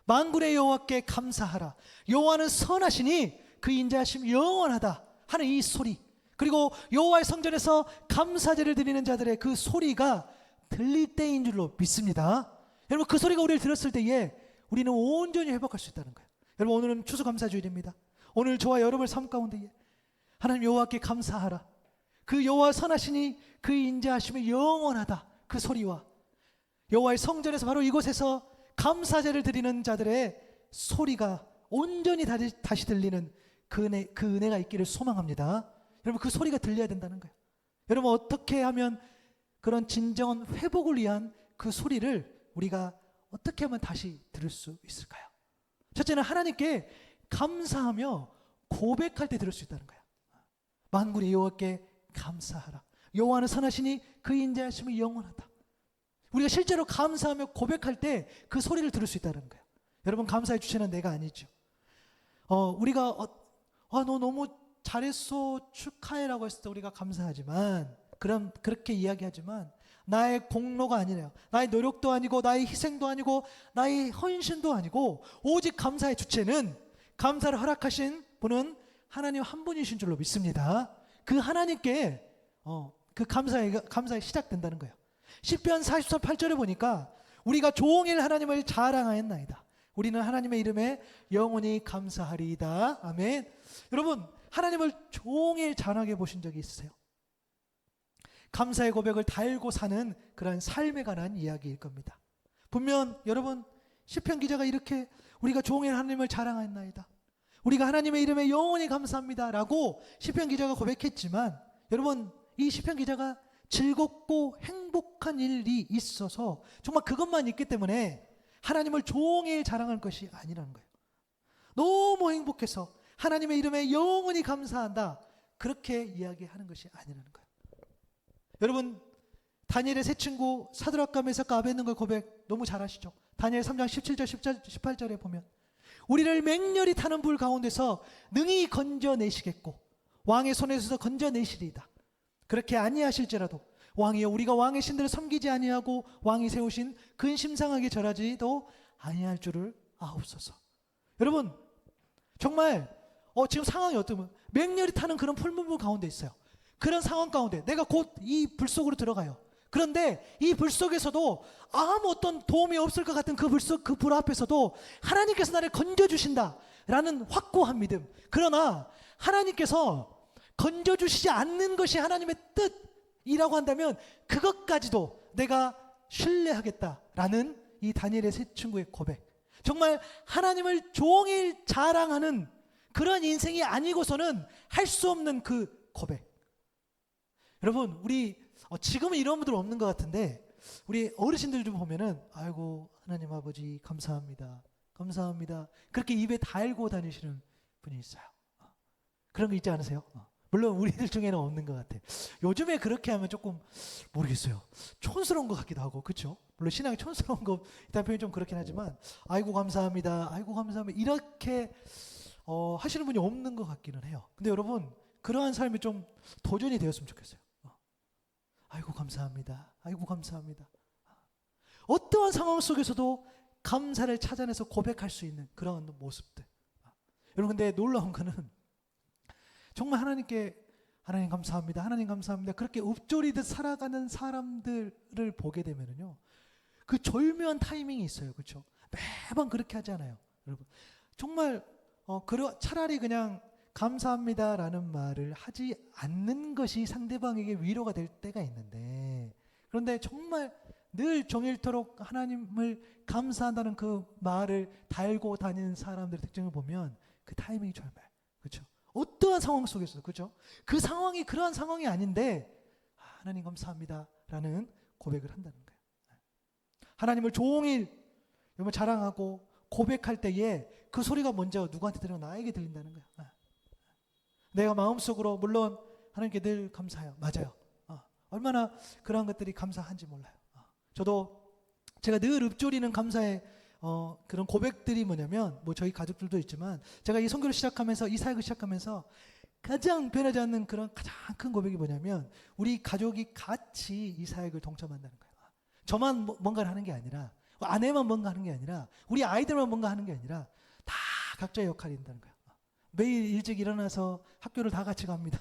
S1: 만군의 여호와께 감사하라, 여호와는 선하시니 그 인자하심 영원하다 하는 이 소리, 그리고 여호와의 성전에서 감사제를 드리는 자들의 그 소리가 들릴 때인 줄로 믿습니다. 여러분, 그 소리가 우리를 들었을 때에 우리는 온전히 회복할 수 있다는 거예요. 여러분, 오늘은 추수감사주일입니다. 오늘 저와 여러분의 삶 가운데에 하나님 여호와께 감사하라, 그 여호와 선하시니 그 인자하심이 영원하다 그 소리와 여호와의 성전에서 바로 이곳에서 감사제를 드리는 자들의 소리가 온전히 다시 들리는 그 은혜가 있기를 소망합니다. 여러분, 그 소리가 들려야 된다는 거예요. 여러분, 어떻게 하면 그런 진정한 회복을 위한 그 소리를 우리가 어떻게 하면 다시 들을 수 있을까요? 첫째는 하나님께 감사하며 고백할 때 들을 수 있다는 거예요. 만군의 여호와께 감사하라, 여호와는 선하시니 그 인자하심이 영원하다. 우리가 실제로 감사하며 고백할 때 그 소리를 들을 수 있다는 거예요. 여러분, 감사의 주체는 내가 아니죠. 우리가 너 너무 잘했어 축하해라고 했을 때 우리가 감사하지만, 그렇게 이야기하지만 나의 공로가 아니래요. 나의 노력도 아니고 나의 희생도 아니고 나의 헌신도 아니고 오직 감사의 주체는, 감사를 허락하신 분은 하나님 한 분이신 줄로 믿습니다. 그 하나님께 그 감사에 시작된다는 거예요. 시편 44, 8절에 보니까 우리가 종일 하나님을 자랑하였나이다. 우리는 하나님의 이름에 영원히 감사하리이다. 아멘. 여러분, 하나님을 종일 자랑해 보신 적이 있으세요? 감사의 고백을 달고 사는 그런 삶에 관한 이야기일 겁니다. 분명 여러분, 시편 기자가 이렇게 우리가 종일 하나님을 자랑하였나이다, 우리가 하나님의 이름에 영원히 감사합니다 라고 시편 기자가 고백했지만, 여러분, 이 시편 기자가 즐겁고 행복한 일이 있어서 정말 그것만 있기 때문에 하나님을 종일 자랑할 것이 아니라는 거예요. 너무 행복해서 하나님의 이름에 영원히 감사한다, 그렇게 이야기하는 것이 아니라는 거예요. 여러분, 다니엘의 세 친구 사드락과 메삭과 아벳느고의 고백 너무 잘 아시죠? 다니엘 3장 17절 18절에 보면 우리를 맹렬히 타는 불 가운데서 능히 건져내시겠고 왕의 손에서 건져내시리이다. 그렇게 아니하실지라도 왕이여, 우리가 왕의 신들을 섬기지 아니하고 왕이 세우신 근심상하게 절하지도 아니할 줄을 아옵소서. 여러분, 정말 지금 상황이 어떠면 맹렬히 타는 그런 풀문불 가운데 있어요. 그런 상황 가운데 내가 곧 이 불 속으로 들어가요. 그런데 이 불 속에서도 아무 어떤 도움이 없을 것 같은 그 불 앞에서도 하나님께서 나를 건져주신다라는 확고한 믿음. 그러나 하나님께서 건져주시지 않는 것이 하나님의 뜻, 이라고 한다면 그것까지도 내가 신뢰하겠다라는 이 다니엘의 세 친구의 고백. 정말 하나님을 종일 자랑하는 그런 인생이 아니고서는 할 수 없는 그 고백. 여러분, 우리 지금은 이런 분들 없는 것 같은데 우리 어르신들 좀 보면은 아이고 하나님 아버지 감사합니다. 감사합니다. 그렇게 입에 달고 다니시는 분이 있어요. 그런 거 있지 않으세요? 물론 우리들 중에는 없는 것 같아. 요즘에 그렇게 하면 조금 모르겠어요. 촌스러운 것 같기도 하고, 그렇죠? 물론 신앙이 촌스러운 거 일단 표현이 좀 그렇긴 하지만 아이고 감사합니다. 아이고 감사합니다. 이렇게 하시는 분이 없는 것 같기는 해요. 근데 여러분 그러한 삶이 좀 도전이 되었으면 좋겠어요. 아이고 감사합니다. 아이고 감사합니다. 어떠한 상황 속에서도 감사를 찾아내서 고백할 수 있는 그런 모습들. 여러분 근데 놀라운 거는 정말 하나님께 하나님 감사합니다. 하나님 감사합니다. 그렇게 읊조리듯 살아가는 사람들을 보게 되면은요. 그 절묘한 타이밍이 있어요. 그렇죠? 매번 그렇게 하지 않아요. 여러분. 정말 차라리 그냥 감사합니다라는 말을 하지 않는 것이 상대방에게 위로가 될 때가 있는데 그런데 정말 늘 종일토록 하나님을 감사한다는 그 말을 달고 다니는 사람들의 특징을 보면 그 타이밍이 절묘해요. 그렇죠? 어떠한 상황 속에서도 그렇죠? 그 상황이 그러한 상황이 아닌데 하나님 감사합니다라는 고백을 한다는 거예요. 하나님을 종일 자랑하고 고백할 때에 그 소리가 먼저 누구한테 들리면 나에게 들린다는 거예요. 내가 마음속으로 물론 하나님께 늘 감사해요. 맞아요. 얼마나 그러한 것들이 감사한지 몰라요. 저도 제가 늘 읊조리는 감사의 그런 고백들이 뭐냐면 뭐 저희 가족들도 있지만 제가 이 선교를 시작하면서 이 사역을 시작하면서 가장 변하지 않는 그런 가장 큰 고백이 뭐냐면 우리 가족이 같이 이 사역을 동참한다는 거예요. 저만 뭔가를 하는 게 아니라 아내만 뭔가 하는 게 아니라 우리 아이들만 뭔가 하는 게 아니라 다 각자의 역할이 있다는 거예요. 매일 일찍 일어나서 학교를 다 같이 갑니다.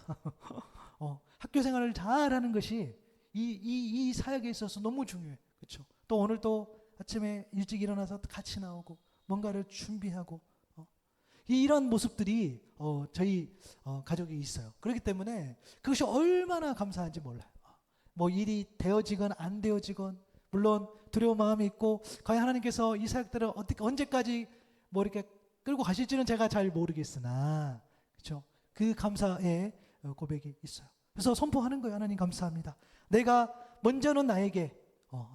S1: 학교 생활을 잘하는 것이 이 사역에 있어서 너무 중요해요. 그렇죠? 또 오늘 또 아침에 일찍 일어나서 같이 나오고 뭔가를 준비하고 이런 모습들이 저희 가족이 있어요. 그렇기 때문에 그것이 얼마나 감사한지 몰라요. 뭐 일이 되어지건 안 되어지건 물론 두려운 마음이 있고 과연 하나님께서 이 사역들을 언제까지 뭐 이렇게 끌고 가실지는 제가 잘 모르겠으나 그렇죠? 그 감사의 고백이 있어요. 그래서 선포하는 거예요. 하나님 감사합니다. 내가 먼저는 나에게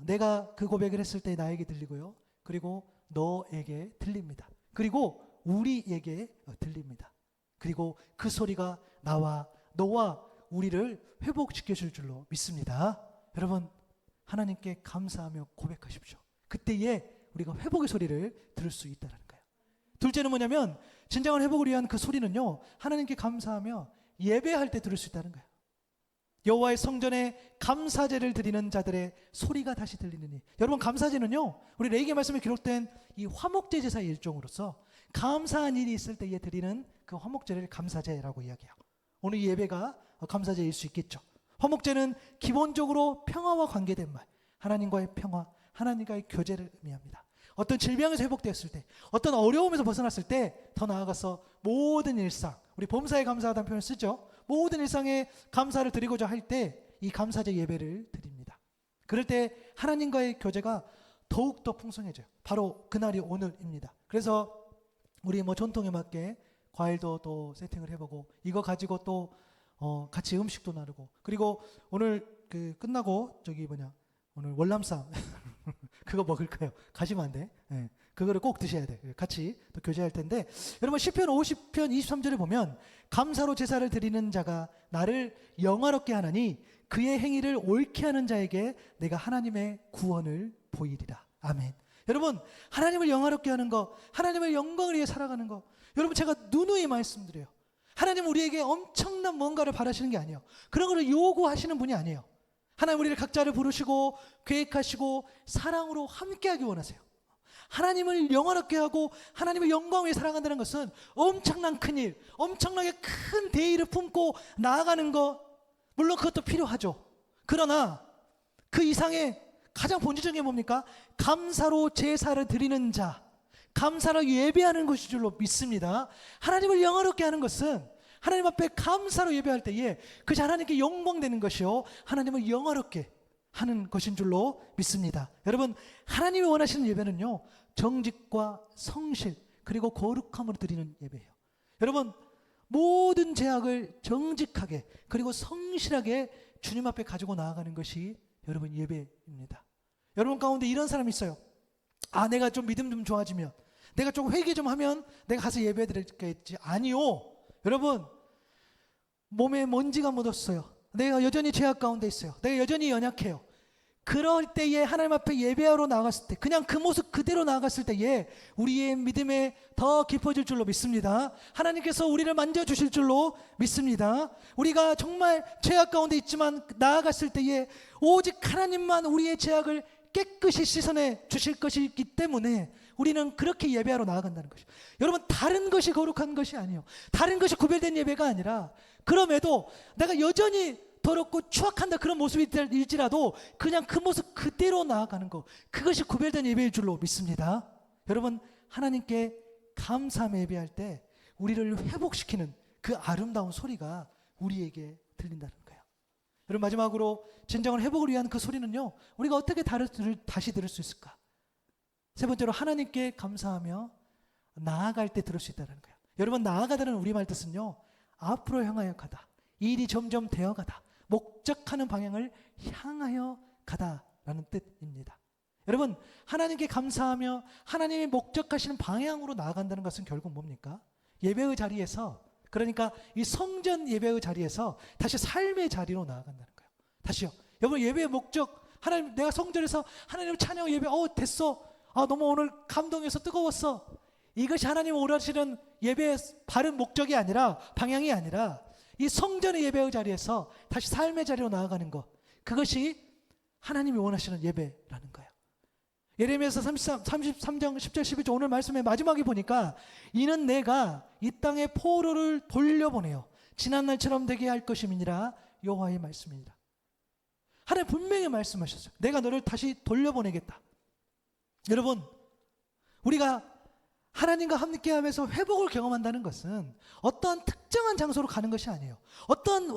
S1: 내가 그 고백을 했을 때 나에게 들리고요. 그리고 너에게 들립니다. 그리고 우리에게 들립니다. 그리고 그 소리가 나와 너와 우리를 회복시켜 줄 줄로 믿습니다. 여러분 하나님께 감사하며 고백하십시오. 그때에 우리가 회복의 소리를 들을 수 있다는 거예요. 둘째는 뭐냐면 진정한 회복을 위한 그 소리는요. 하나님께 감사하며 예배할 때 들을 수 있다는 거예요. 여호와의 성전에 감사제를 드리는 자들의 소리가 다시 들리느니 여러분 감사제는요. 우리 레위기 말씀에 기록된 이 화목제 제사의 일종으로서 감사한 일이 있을 때에 드리는 그 화목제를 감사제라고 이야기해요. 오늘 이 예배가 감사제일 수 있겠죠. 화목제는 기본적으로 평화와 관계된 말, 하나님과의 평화, 하나님과의 교제를 의미합니다. 어떤 질병에서 회복되었을 때, 어떤 어려움에서 벗어났을 때 더 나아가서 모든 일상, 우리 범사에 감사하다는 표현을 쓰죠. 모든 일상에 감사를 드리고자 할 때 이 감사제 예배를 드립니다. 그럴 때 하나님과의 교제가 더욱더 풍성해져요. 바로 그날이 오늘입니다. 그래서 우리 뭐 전통에 맞게 과일도 또 세팅을 해보고 이거 가지고 또 같이 음식도 나누고 그리고 오늘 끝나고 오늘 월남쌈 그거 먹을 거예요. 가시면 안 돼. 네. 그거를 꼭 드셔야 돼. 같이 또 교제할 텐데 여러분 시편 50편 23절에 보면 감사로 제사를 드리는 자가 나를 영화롭게 하나니 그의 행위를 옳게 하는 자에게 내가 하나님의 구원을 보이리라. 아멘. 여러분 하나님을 영화롭게 하는 거 하나님의 영광을 위해 살아가는 거 여러분 제가 누누이 말씀드려요. 하나님 우리에게 엄청난 뭔가를 바라시는 게 아니에요. 그런 거를 요구하시는 분이 아니에요. 하나님 우리를 각자를 부르시고 계획하시고 사랑으로 함께하기 원하세요. 하나님을 영화롭게 하고 하나님의 영광을 위해 살아간다는 것은 엄청난 큰일, 엄청나게 큰 대의를 품고 나아가는 것 물론 그것도 필요하죠. 그러나 그 이상의 가장 본질적인 게 뭡니까? 감사로 제사를 드리는 자, 감사로 예배하는 것인 줄로 믿습니다. 하나님을 영화롭게 하는 것은 하나님 앞에 감사로 예배할 때에 그것이 하나님께 영광되는 것이요 하나님을 영화롭게 하는 것인 줄로 믿습니다. 여러분, 하나님이 원하시는 예배는요 정직과 성실 그리고 거룩함으로 드리는 예배예요. 여러분, 모든 죄악을 정직하게 그리고 성실하게 주님 앞에 가지고 나아가는 것이 여러분 예배입니다. 여러분 가운데 이런 사람이 있어요. 아, 내가 좀 믿음 좀 좋아지면, 내가 좀 회개 좀 하면 내가 가서 예배 드리겠지. 아니요. 여러분, 몸에 먼지가 묻었어요. 내가 여전히 죄악 가운데 있어요. 내가 여전히 연약해요. 그럴 때에 하나님 앞에 예배하러 나갔을 때, 그냥 그 모습 그대로 나갔을 때에 우리의 믿음에 더 깊어질 줄로 믿습니다. 하나님께서 우리를 만져주실 줄로 믿습니다. 우리가 정말 죄악 가운데 있지만 나아갔을 때에 오직 하나님만 우리의 죄악을 깨끗이 씻어내 주실 것이기 때문에 우리는 그렇게 예배하러 나아간다는 것이죠. 여러분, 다른 것이 거룩한 것이 아니에요. 다른 것이 구별된 예배가 아니라, 그럼에도 내가 여전히 더럽고 추악한다 그런 모습일지라도 그냥 그 모습 그대로 나아가는 것, 그것이 구별된 예배일 줄로 믿습니다. 여러분, 하나님께 감사함 예배할 때 우리를 회복시키는 그 아름다운 소리가 우리에게 들린다는 거예요. 여러분, 마지막으로 진정한 회복을 위한 그 소리는요, 우리가 어떻게 다시 들을 수 있을까? 세 번째로, 하나님께 감사하며 나아갈 때 들을 수 있다는 거예요. 여러분, 나아가다는 우리말 뜻은요, 앞으로 향하여 가다, 일이 점점 되어 가다, 목적하는 방향을 향하여 가다라는 뜻입니다. 여러분, 하나님께 감사하며 하나님이 목적하시는 방향으로 나아간다는 것은 결국 뭡니까? 예배의 자리에서, 그러니까 이 성전 예배의 자리에서 다시 삶의 자리로 나아간다는 거예요. 다시요. 여러분, 예배의 목적, 하나님, 내가 성전에서 하나님 찬양 예배, 됐어. 너무 오늘 감동해서 뜨거웠어. 이것이 하나님 원하시는 예배의 바른 목적이 아니라, 방향이 아니라, 이 성전의 예배의 자리에서 다시 삶의 자리로 나아가는 것, 그것이 하나님이 원하시는 예배라는 거예요. 예레미야서 33장 10절 11절 오늘 말씀의 마지막에 보니까, 이는 내가 이 땅에 포로를 돌려보내요 지난날처럼 되게 할 것임이니라 여호와의 말씀입니다. 하나님 분명히 말씀하셨어요. 내가 너를 다시 돌려보내겠다. 여러분, 우리가 하나님과 함께하면서 회복을 경험한다는 것은 어떠한 특정한 장소로 가는 것이 아니에요. 어떤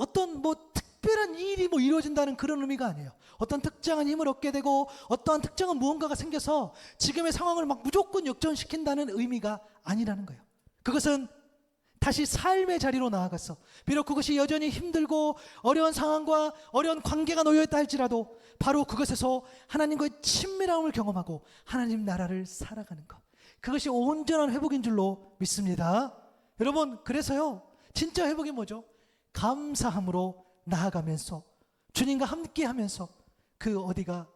S1: 특별한 일이 이루어진다는 그런 의미가 아니에요. 어떤 특정한 힘을 얻게 되고 어떠한 특정한 무언가가 생겨서 지금의 상황을 무조건 역전시킨다는 의미가 아니라는 거예요. 그것은 다시 삶의 자리로 나아가서, 비록 그것이 여전히 힘들고 어려운 상황과 어려운 관계가 놓여있다 할지라도 바로 그것에서 하나님과의 친밀함을 경험하고 하나님 나라를 살아가는 것, 그것이 온전한 회복인 줄로 믿습니다. 여러분, 그래서요, 진짜 회복이 뭐죠? 감사함으로 나아가면서 주님과 함께하면서 그 어디나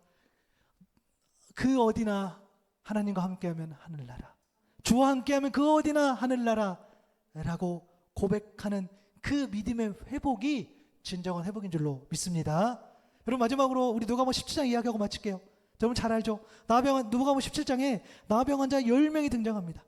S1: 하나님과 함께하면 하늘나라, 주와 함께하면 그 어디나 하늘나라라고 고백하는 그 믿음의 회복이 진정한 회복인 줄로 믿습니다. 여러분, 마지막으로 우리 누가복음 17장 이야기하고 마칠게요. 여러분 잘 알죠? 누가복음 17장에 나병 환자 10명이 등장합니다.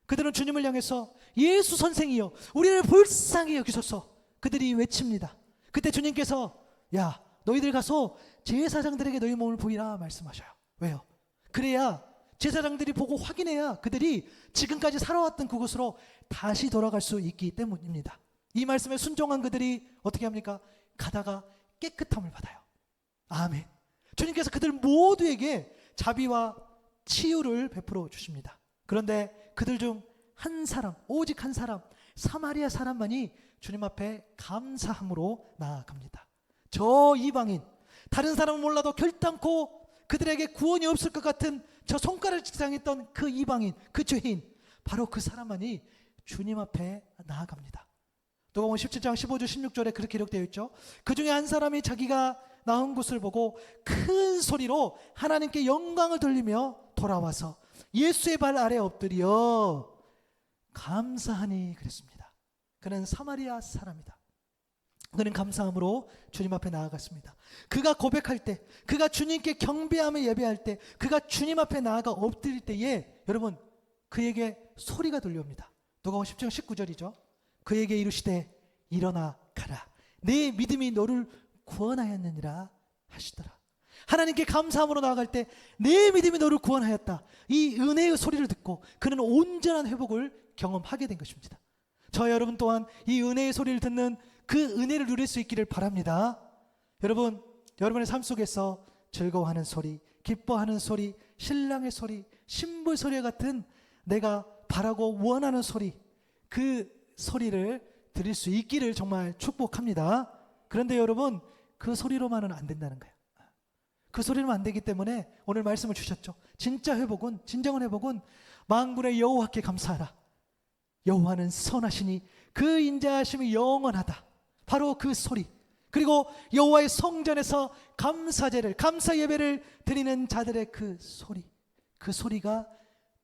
S1: 그들은 주님을 향해서 예수 선생이여 우리를 불쌍히 여기소서 그들이 외칩니다. 그때 주님께서, 야, 너희들 가서 제사장들에게 너희 몸을 보이라 말씀하셔요. 왜요? 그래야 제사장들이 보고 확인해야 그들이 지금까지 살아왔던 그곳으로 다시 돌아갈 수 있기 때문입니다. 이 말씀에 순종한 그들이 어떻게 합니까? 가다가 깨끗함을 받아요. 아멘. 주님께서 그들 모두에게 자비와 치유를 베풀어 주십니다. 그런데 그들 중 한 사람, 오직 한 사람, 사마리아 사람만이 주님 앞에 감사함으로 나아갑니다. 저 이방인, 다른 사람은 몰라도 결단코 그들에게 구원이 없을 것 같은 저 손가락을 지상했던 그 이방인, 그 죄인, 바로 그 사람만이 주님 앞에 나아갑니다. 누가복음 17장 15절 16절에 그렇게 기록되어 있죠. 그 중에 한 사람이 자기가 나은 곳을 보고 큰 소리로 하나님께 영광을 돌리며 돌아와서 예수의 발 아래 엎드려 감사하니 그랬습니다. 그는 사마리아 사람이다. 그는 감사함으로 주님 앞에 나아갔습니다. 그가 고백할 때, 그가 주님께 경배하며 예배할 때, 그가 주님 앞에 나아가 엎드릴 때에 여러분, 그에게 소리가 들려옵니다. 누가복음 10장 19절이죠. 그에게 이르시되 일어나 가라. 내 믿음이 너를 구원하였느니라 하시더라. 하나님께 감사함으로 나아갈 때 내 믿음이 너를 구원하였다, 이 은혜의 소리를 듣고 그는 온전한 회복을 경험하게 된 것입니다. 저 여러분 또한 이 은혜의 소리를 듣는 그 은혜를 누릴 수 있기를 바랍니다. 여러분, 여러분의 삶 속에서 즐거워하는 소리, 기뻐하는 소리, 신랑의 소리, 신부의 소리 같은 내가 바라고 원하는 소리, 그 소리를 들을 수 있기를 정말 축복합니다. 그런데 여러분, 그 소리로만은 안 된다는 거예요. 그 소리로만 안 되기 때문에 오늘 말씀을 주셨죠. 진짜 회복은, 진정한 회복은 만군의 여호와께 감사하라. 여호와는 선하시니 그 인자하심이 영원하다. 바로 그 소리. 그리고 여호와의 성전에서 감사제를, 감사 예배를 드리는 자들의 그 소리, 그 소리가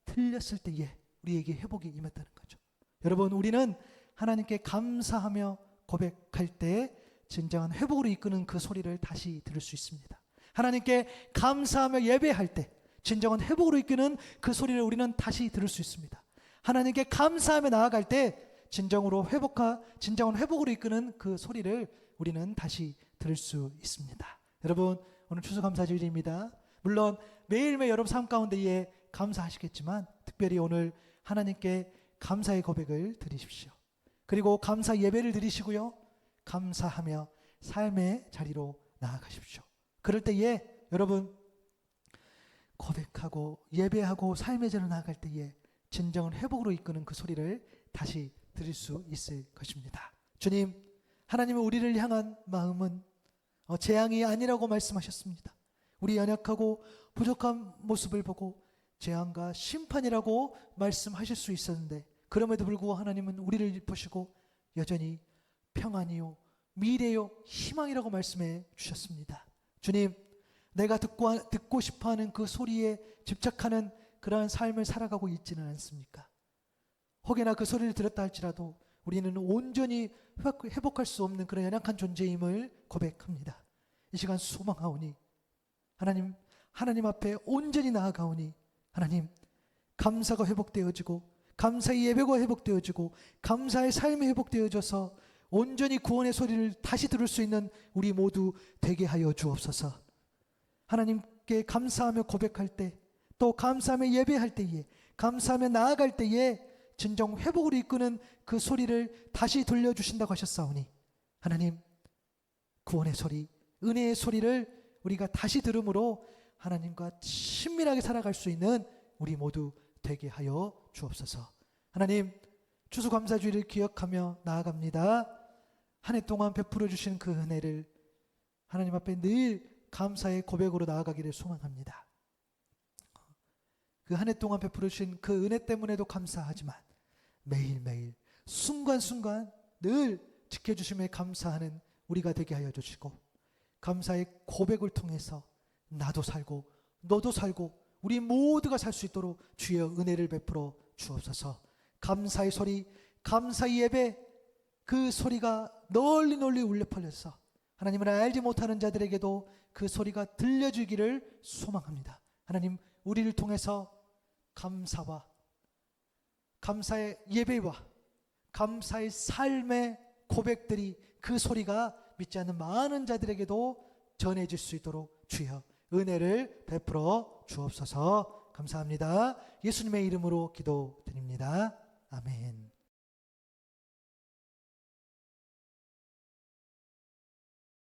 S1: 들렸을 때에 우리에게 회복이 임했다는 거죠. 여러분, 우리는 하나님께 감사하며 고백할 때 진정한 회복으로 이끄는 그 소리를 다시 들을 수 있습니다. 하나님께 감사하며 예배할 때 진정한 회복으로 이끄는 그 소리를 우리는 다시 들을 수 있습니다. 하나님께 감사하며 나아갈 때 진정한 회복으로 이끄는 그 소리를 우리는 다시 들을 수 있습니다. 여러분, 오늘 추수감사주일입니다. 물론 매일매일 여러분 삶 가운데에 감사하시겠지만 특별히 오늘 하나님께 감사의 고백을 드리십시오. 그리고 감사 예배를 드리시고요, 감사하며 삶의 자리로 나아가십시오. 그럴 때에 여러분, 고백하고 예배하고 삶의 자리로 나아갈 때에 진정한 회복으로 이끄는 그 소리를 다시 들을 수 있을 것입니다. 주님, 하나님은 우리를 향한 마음은 재앙이 아니라고 말씀하셨습니다. 우리 연약하고 부족한 모습을 보고 재앙과 심판이라고 말씀하실 수 있었는데, 그럼에도 불구하고 하나님은 우리를 보시고 여전히 평안이요, 미래요, 희망이라고 말씀해 주셨습니다. 주님, 내가 듣고 싶어하는 그 소리에 집착하는 그러한 삶을 살아가고 있지는 않습니까? 혹여나 그 소리를 들었다 할지라도 우리는 온전히 회복할 수 없는 그런 연약한 존재임을 고백합니다. 이 시간 소망하오니 하나님 앞에 온전히 나아가오니 하나님, 감사가 회복되어지고 감사의 예배가 회복되어지고 감사의 삶이 회복되어져서 온전히 구원의 소리를 다시 들을 수 있는 우리 모두 되게 하여 주옵소서. 하나님께 감사하며 고백할 때, 또 감사하며 예배할 때에, 감사하며 나아갈 때에 진정 회복으로 이끄는 그 소리를 다시 들려주신다고 하셨사오니 하나님, 구원의 소리, 은혜의 소리를 우리가 다시 들음으로 하나님과 친밀하게 살아갈 수 있는 우리 모두 되게 하여 주옵소서. 하나님, 추수감사주일을 기억하며 나아갑니다. 한 해 동안 베풀어 주신 그 은혜를 하나님 앞에 늘 감사의 고백으로 나아가기를 소망합니다. 그 한 해 동안 베풀어 주신 그 은혜 때문에도 감사하지만 매일매일 순간순간 늘 지켜주심에 감사하는 우리가 되게 하여 주시고, 감사의 고백을 통해서 나도 살고 너도 살고 우리 모두가 살 수 있도록 주의 은혜를 베풀어 주옵소서. 감사의 소리, 감사의 예배, 그 소리가 널리 울려 퍼져서 하나님을 알지 못하는 자들에게도 그 소리가 들려주기를 소망합니다. 하나님, 우리를 통해서 감사와 감사의 예배와 감사의 삶의 고백들이, 그 소리가 믿지 않는 많은 자들에게도 전해질 수 있도록 주여 은혜를 베풀어 주옵소서. 감사합니다. 예수님의 이름으로 기도드립니다. 아멘.